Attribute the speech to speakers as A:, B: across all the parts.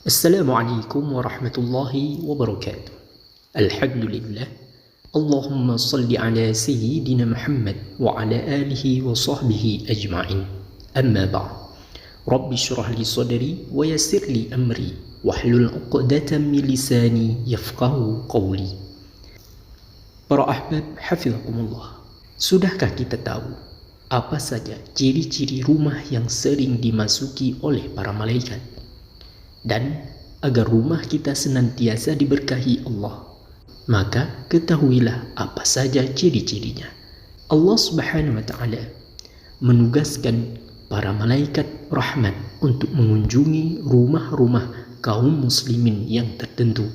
A: Assalamualaikum warahmatullahi wabarakatuh. Alhamdulillah. Allahumma salli ala sayyidina Muhammad wa ala alihi wa sahbihi ajma'in. Amma ba'd. Rabbi syrah li sadri wa yassir li amri wahlul 'uqdatam min lisani yafqahu qawli. Para ahbab hafizakumullah. Sudahkah kita tahu apa saja ciri-ciri rumah yang sering dimasuki oleh para malaikat? Dan agar rumah kita senantiasa diberkahi Allah, maka ketahuilah apa saja ciri-cirinya. Allah Subhanahu wa Ta'ala menugaskan para malaikat rahmat untuk mengunjungi rumah-rumah kaum muslimin yang tertentu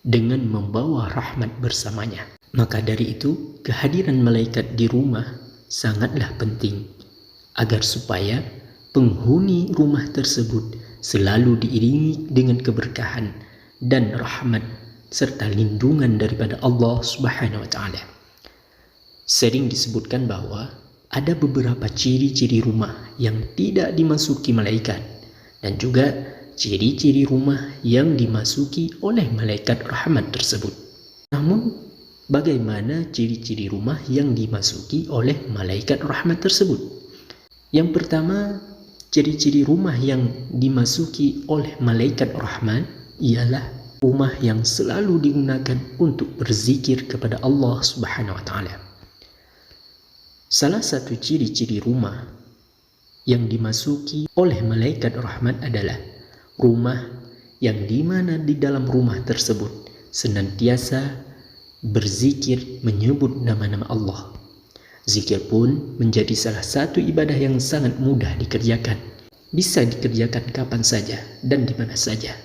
A: dengan membawa rahmat bersamanya. Maka dari itu, kehadiran malaikat di rumah sangatlah penting agar supaya penghuni rumah tersebut selalu diiringi dengan keberkahan dan rahmat serta lindungan daripada Allah Subhanahu wa Ta'ala. Sering disebutkan bahwa ada beberapa ciri-ciri rumah yang tidak dimasuki malaikat dan juga ciri-ciri rumah yang dimasuki oleh malaikat rahmat tersebut. Namun, bagaimana ciri-ciri rumah yang dimasuki oleh malaikat rahmat tersebut? Yang pertama, ciri-ciri rumah yang dimasuki oleh malaikat rahmat ialah rumah yang selalu digunakan untuk berzikir kepada Allah Subhanahu wa Ta'ala. Salah satu ciri-ciri rumah yang dimasuki oleh malaikat rahmat adalah rumah yang dimana di dalam rumah tersebut senantiasa berzikir menyebut nama-nama Allah. Zikir pun menjadi salah satu ibadah yang sangat mudah dikerjakan. Bisa dikerjakan kapan saja dan di mana saja.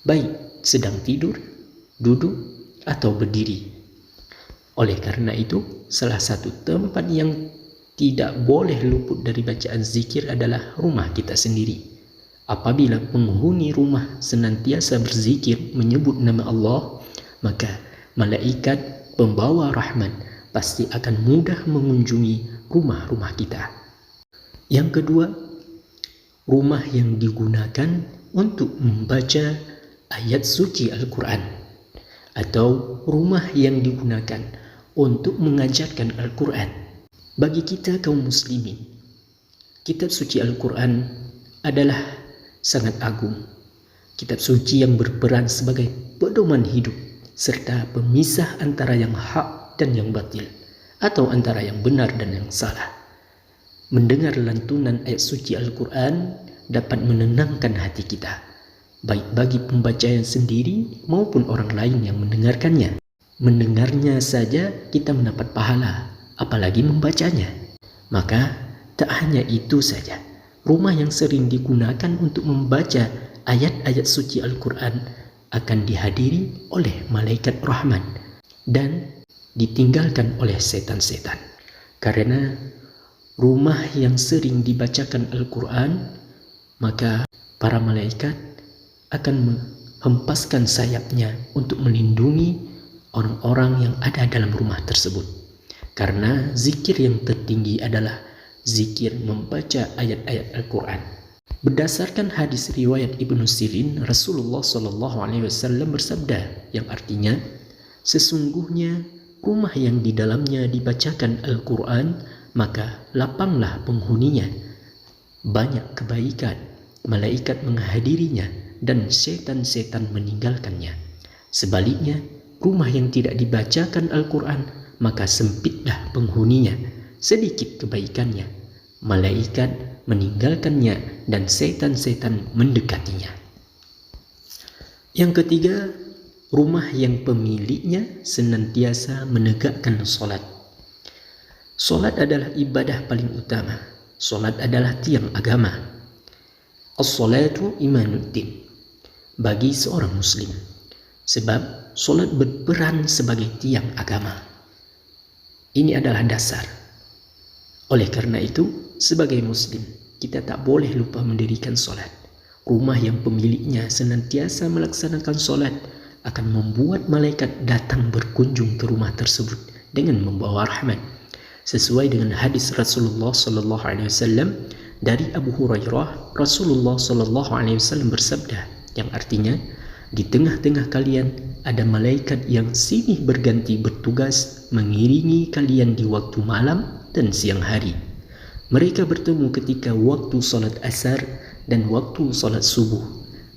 A: Baik sedang tidur, duduk, atau berdiri. Oleh karena itu, salah satu tempat yang tidak boleh luput dari bacaan zikir adalah rumah kita sendiri. Apabila penghuni rumah senantiasa berzikir menyebut nama Allah, maka malaikat pembawa rahmat pasti akan mudah mengunjungi rumah-rumah kita. Yang kedua, rumah yang digunakan untuk membaca ayat suci Al-Quran, atau rumah yang digunakan untuk mengajarkan Al-Quran. Bagi kita kaum muslimin, kitab suci Al-Quran adalah sangat agung. Kitab suci yang berperan sebagai pedoman hidup serta pemisah antara yang hak dan yang batil, atau antara yang benar dan yang salah. Mendengar lantunan ayat suci Al-Quran dapat menenangkan hati kita, baik bagi pembacanya sendiri maupun orang lain yang mendengarkannya. Mendengarnya saja kita mendapat pahala, apalagi membacanya. Maka tak hanya itu saja, rumah yang sering digunakan untuk membaca ayat-ayat suci Al-Quran akan dihadiri oleh malaikat rahmat dan ditinggalkan oleh setan-setan. Karena rumah yang sering dibacakan Al-Quran, maka para malaikat akan menghempaskan sayapnya untuk melindungi orang-orang yang ada dalam rumah tersebut. Karena zikir yang tertinggi adalah zikir membaca ayat-ayat Al-Quran. Berdasarkan hadis riwayat Ibnu Sirin, Rasulullah SAW bersabda yang artinya, sesungguhnya rumah yang di dalamnya dibacakan Al-Quran, maka lapanglah penghuninya. Banyak kebaikan, malaikat menghadirinya dan setan-setan meninggalkannya. Sebaliknya, rumah yang tidak dibacakan Al-Quran, maka sempitlah penghuninya. Sedikit kebaikannya, malaikat meninggalkannya dan setan-setan mendekatinya. Yang ketiga, rumah yang pemiliknya senantiasa menegakkan solat. Solat adalah ibadah paling utama. Solat adalah tiang agama. As-salatu imanuddin bagi seorang muslim. Sebab solat berperan sebagai tiang agama. Ini adalah dasar. Oleh karena itu, sebagai muslim, kita tak boleh lupa mendirikan solat. Rumah yang pemiliknya senantiasa melaksanakan solat akan membuat malaikat datang berkunjung ke rumah tersebut dengan membawa rahmat. Sesuai dengan hadis Rasulullah SAW Dari Abu Hurairah, Rasulullah SAW bersabda, yang artinya, di tengah-tengah kalian ada malaikat yang silih berganti bertugas mengiringi kalian di waktu malam dan siang hari. Mereka bertemu ketika waktu salat asar dan waktu salat subuh.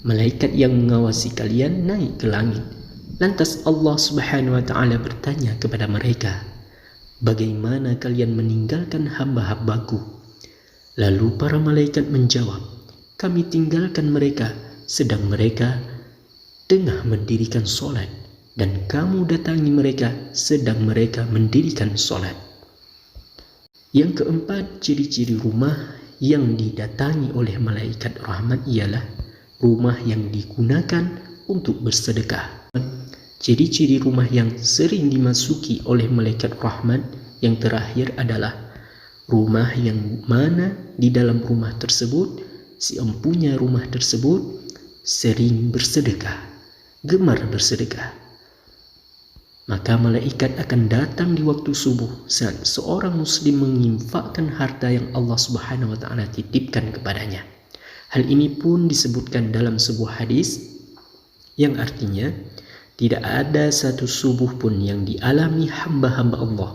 A: Malaikat yang mengawasi kalian naik ke langit. Lantas Allah Subhanahu wa Ta'ala bertanya kepada mereka, bagaimana kalian meninggalkan hamba-hambaku? Lalu para malaikat menjawab, kami tinggalkan mereka sedang mereka tengah mendirikan solat, dan kamu datangi mereka sedang mereka mendirikan solat. Yang keempat, ciri-ciri rumah yang didatangi oleh malaikat rahmat ialah rumah yang digunakan untuk bersedekah. Ciri-ciri rumah yang sering dimasuki oleh malaikat rahmat yang terakhir adalah rumah yang mana di dalam rumah tersebut si empunya rumah tersebut sering bersedekah, gemar bersedekah. Maka malaikat akan datang di waktu subuh saat seorang muslim menginfakkan harta yang Allah Subhanahu wa Ta'ala titipkan kepadanya. Hal ini pun disebutkan dalam sebuah hadis yang artinya tidak ada satu subuh pun yang dialami hamba-hamba Allah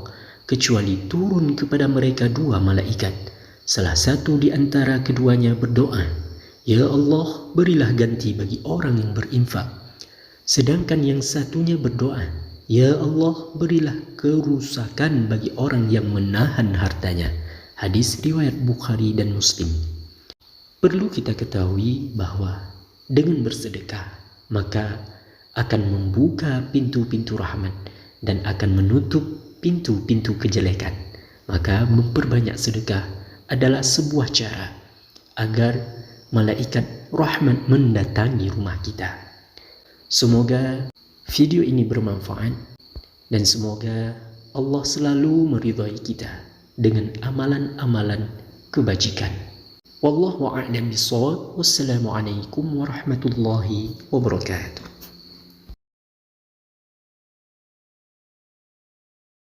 A: kecuali turun kepada mereka dua malaikat. Salah satu di antara keduanya berdoa, ya Allah, berilah ganti bagi orang yang berinfak. Sedangkan yang satunya berdoa, ya Allah, berilah kerusakan bagi orang yang menahan hartanya. Hadis riwayat Bukhari dan Muslim. Perlu kita ketahui bahwa dengan bersedekah maka akan membuka pintu-pintu rahmat dan akan menutup pintu-pintu kejelekan. Maka memperbanyak sedekah adalah sebuah cara agar malaikat rahmat mendatangi rumah kita. Semoga video ini bermanfaat dan semoga Allah selalu meridhai kita dengan amalan-amalan kebajikan. Wallahu a'lam bishawab. Wassalamualaikum warahmatullahi wabarakatuh.